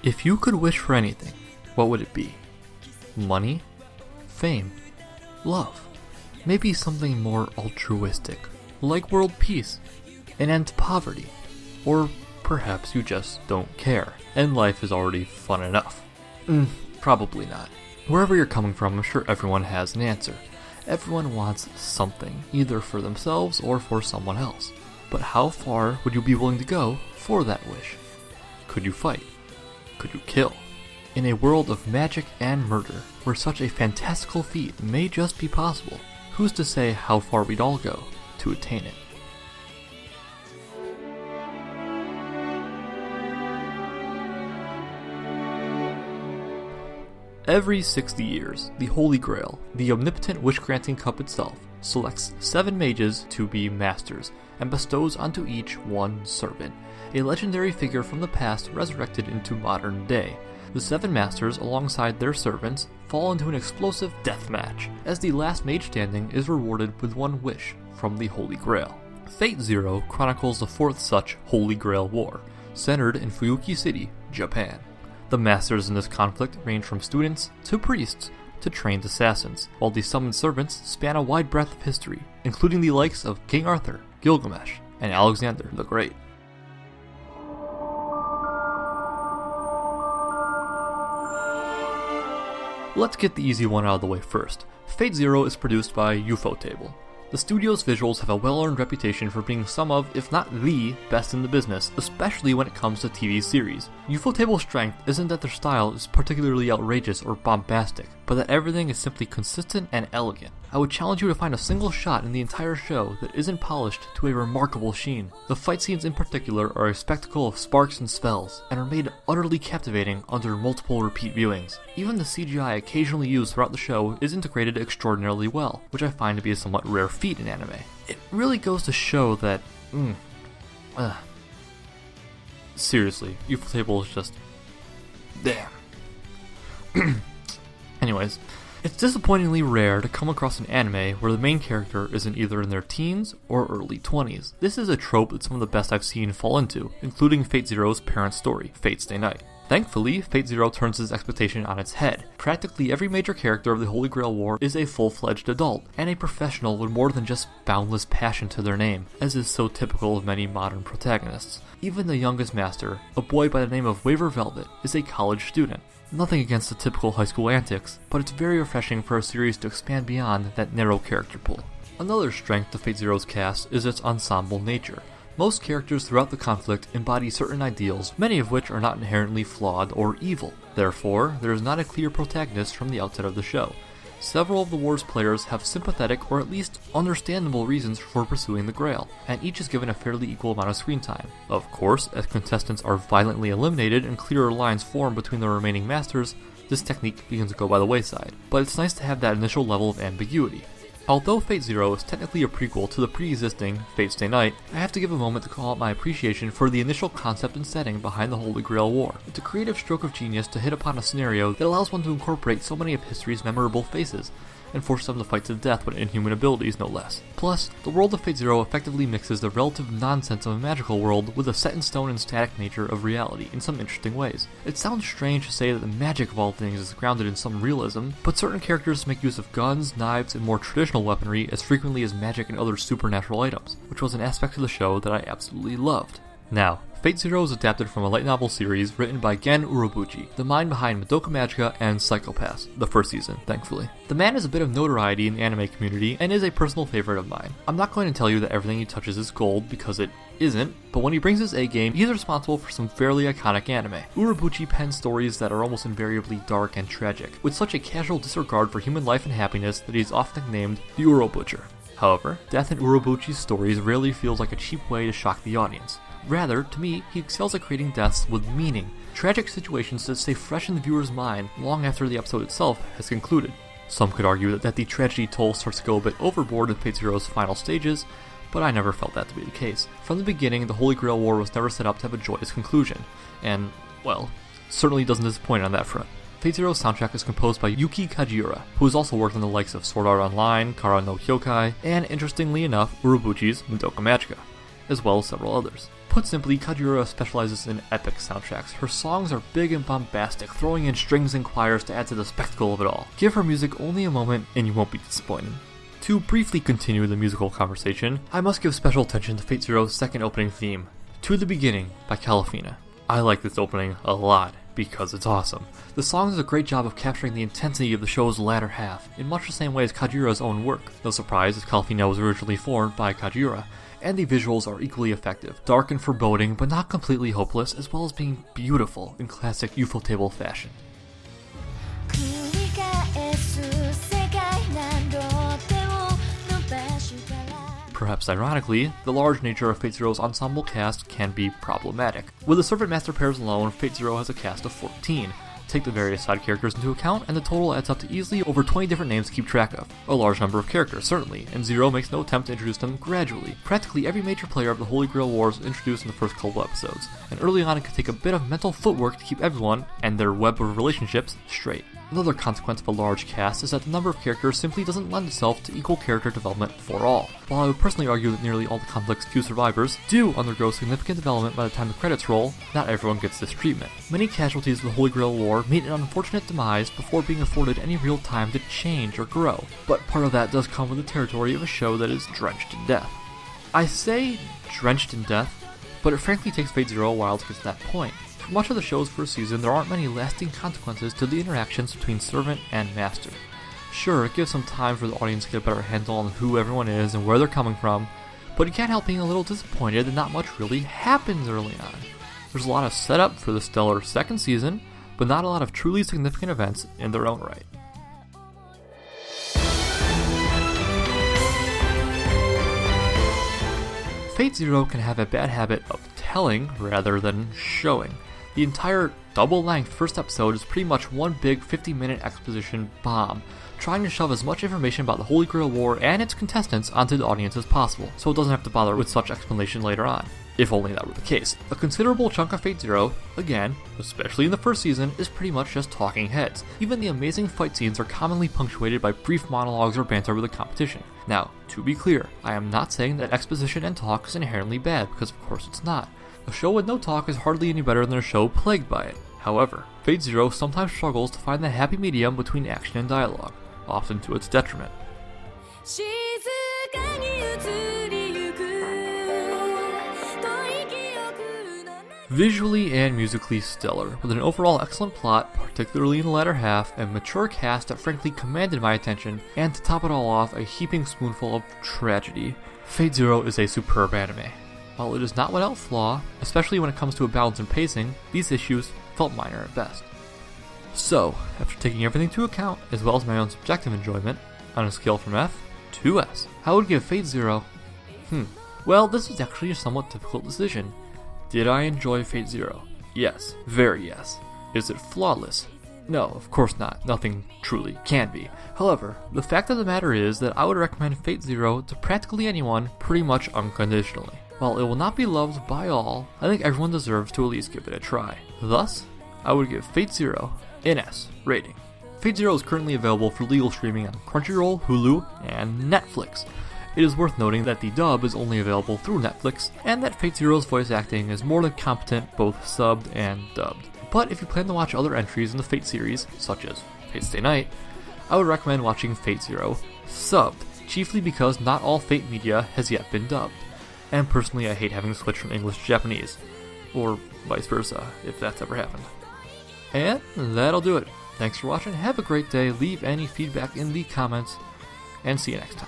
If you could wish for anything, what would it be? Money? Fame? Love? Maybe something more altruistic, like world peace, an end to poverty, or perhaps you just don't care, and life is already fun enough. Probably not. Wherever you're coming from, I'm sure everyone has an answer. Everyone wants something, either for themselves or for someone else. But how far would you be willing to go for that wish? Could you fight? Could you kill? In a world of magic and murder, where such a fantastical feat may just be possible, who's to say how far we'd all go to attain it? Every 60 years, the Holy Grail, the omnipotent wish-granting cup itself, selects 7 mages to be masters, and bestows onto each one servant, a legendary figure from the past resurrected into modern day. The 7 masters, alongside their servants, fall into an explosive death match, as the last mage standing is rewarded with one wish from the Holy Grail. Fate Zero chronicles the 4th such Holy Grail War, centered in Fuyuki City, Japan. The masters in this conflict range from students to priests to trained assassins, while the summoned servants span a wide breadth of history, including the likes of King Arthur, Gilgamesh, and Alexander the Great. Let's get the easy one out of the way first. Fate Zero is produced by Ufotable. The studio's visuals have a well-earned reputation for being some of, if not the, best in the business, especially when it comes to TV series. Ufotable's strength isn't that their style is particularly outrageous or bombastic, but that everything is simply consistent and elegant. I would challenge you to find a single shot in the entire show that isn't polished to a remarkable sheen. The fight scenes in particular are a spectacle of sparks and spells, and are made utterly captivating under multiple repeat viewings. Even the CGI occasionally used throughout the show is integrated extraordinarily well, which I find to be a somewhat rare feat in anime. It really goes to show that, seriously, Ufotable is just, damn. Anyways, it's disappointingly rare to come across an anime where the main character isn't either in their teens or early 20s. This is a trope that some of the best I've seen fall into, including Fate Zero's parent story, Fate Stay Night. Thankfully, Fate Zero turns this expectation on its head. Practically every major character of the Holy Grail War is a full-fledged adult, and a professional with more than just boundless passion to their name, as is so typical of many modern protagonists. Even the youngest master, a boy by the name of Waver Velvet, is a college student. Nothing against the typical high school antics, but it's very refreshing for a series to expand beyond that narrow character pool. Another strength of Fate Zero's cast is its ensemble nature. Most characters throughout the conflict embody certain ideals, many of which are not inherently flawed or evil. Therefore, there is not a clear protagonist from the outset of the show. Several of the war's players have sympathetic or at least understandable reasons for pursuing the Grail, and each is given a fairly equal amount of screen time. Of course, as contestants are violently eliminated and clearer lines form between the remaining masters, this technique begins to go by the wayside, but it's nice to have that initial level of ambiguity. Although Fate Zero is technically a prequel to the pre-existing Fate Stay Night, I have to give a moment to call out my appreciation for the initial concept and setting behind the Holy Grail War. It's a creative stroke of genius to hit upon a scenario that allows one to incorporate so many of history's memorable faces, and force them to fight to the death with inhuman abilities no less. Plus, the world of Fate Zero effectively mixes the relative nonsense of a magical world with the set-in-stone and static nature of reality in some interesting ways. It sounds strange to say that the magic of all things is grounded in some realism, but certain characters make use of guns, knives, and more traditional weaponry as frequently as magic and other supernatural items, which was an aspect of the show that I absolutely loved. Now, Fate Zero is adapted from a light novel series written by Gen Urobuchi, the mind behind Madoka Magica and Psycho-Pass, the first season, thankfully. The man has a bit of notoriety in the anime community and is a personal favorite of mine. I'm not going to tell you that everything he touches is gold, because it isn't, but when he brings his A-game, he's responsible for some fairly iconic anime. Urobuchi pens stories that are almost invariably dark and tragic, with such a casual disregard for human life and happiness that he's often named the Uro Butcher. However, death in Urobuchi's stories rarely feels like a cheap way to shock the audience. Rather, to me, he excels at creating deaths with meaning, tragic situations that stay fresh in the viewer's mind long after the episode itself has concluded. Some could argue that the tragedy toll starts to go a bit overboard in Fate Zero's final stages, but I never felt that to be the case. From the beginning, the Holy Grail War was never set up to have a joyous conclusion, and, well, certainly doesn't disappoint on that front. Fate Zero's soundtrack is composed by Yuki Kajiura, who has also worked on the likes of Sword Art Online, Kara no Hyokai, and interestingly enough, Urobuchi's Madoka Magica. as well as several others. Put simply, Kajiura specializes in epic soundtracks. Her songs are big and bombastic, throwing in strings and choirs to add to the spectacle of it all. Give her music only a moment and you won't be disappointed. To briefly continue the musical conversation, I must give special attention to Fate Zero's second opening theme, To the Beginning by Kalafina. I like this opening a lot because it's awesome. The song does a great job of capturing the intensity of the show's latter half, in much the same way as Kajiura's own work. No surprise, as Kalafina was originally formed by Kajiura, and the visuals are equally effective, dark and foreboding, but not completely hopeless, as well as being beautiful in classic Ufotable fashion. Perhaps ironically, the large nature of Fate Zero's ensemble cast can be problematic. With the Servant Master pairs alone, Fate Zero has a cast of 14. Take the various side characters into account, and the total adds up to easily over 20 different names to keep track of. A large number of characters, certainly, and Zero makes no attempt to introduce them gradually. Practically every major player of the Holy Grail Wars is introduced in the first couple episodes, and early on it can take a bit of mental footwork to keep everyone, and their web of relationships, straight. Another consequence of a large cast is that the number of characters simply doesn't lend itself to equal character development for all. While I would personally argue that nearly all the conflict's few survivors do undergo significant development by the time the credits roll, not everyone gets this treatment. Many casualties of the Holy Grail War meet an unfortunate demise before being afforded any real time to change or grow, but part of that does come with the territory of a show that is drenched in death. I say drenched in death, but it frankly takes Fate Zero a while to get to that point. For much of the show's first season, there aren't many lasting consequences to the interactions between Servant and Master. Sure, it gives some time for the audience to get a better handle on who everyone is and where they're coming from, but you can't help being a little disappointed that not much really happens early on. There's a lot of setup for the stellar second season, but not a lot of truly significant events in their own right. Fate Zero can have a bad habit of telling rather than showing. The entire double-length first episode is pretty much one big 50-minute exposition bomb, trying to shove as much information about the Holy Grail War and its contestants onto the audience as possible, so it doesn't have to bother with such explanation later on. If only that were the case. A considerable chunk of Fate Zero, again, especially in the first season, is pretty much just talking heads. Even the amazing fight scenes are commonly punctuated by brief monologues or banter with the competition. Now, to be clear, I am not saying that exposition and talk is inherently bad, because of course it's not. A show with no talk is hardly any better than a show plagued by it. However, Fate Zero sometimes struggles to find the happy medium between action and dialogue, often to its detriment. Visually and musically stellar, with an overall excellent plot, particularly in the latter half, and mature cast that frankly commanded my attention, and to top it all off, a heaping spoonful of tragedy. Fate Zero is a superb anime. While it is not without flaw, especially when it comes to a balance and pacing, these issues felt minor at best. So, after taking everything into account, as well as my own subjective enjoyment, on a scale from F to S, I would give Fate Zero... Well, this was actually a somewhat difficult decision. Did I enjoy Fate Zero? Yes. Very yes. Is it flawless? No, of course not. Nothing truly can be. However, the fact of the matter is that I would recommend Fate Zero to practically anyone pretty much unconditionally. While it will not be loved by all, I think everyone deserves to at least give it a try. Thus, I would give Fate Zero an S rating. Fate Zero is currently available for legal streaming on Crunchyroll, Hulu, and Netflix. It is worth noting that the dub is only available through Netflix, and that Fate Zero's voice acting is more than competent both subbed and dubbed. But if you plan to watch other entries in the Fate series, such as Fate Stay Night, I would recommend watching Fate Zero subbed, chiefly because not all Fate media has yet been dubbed. And personally, I hate having to switch from English to Japanese, or vice versa, if that's ever happened. And that'll do it. Thanks for watching, have a great day, leave any feedback in the comments, and see you next time.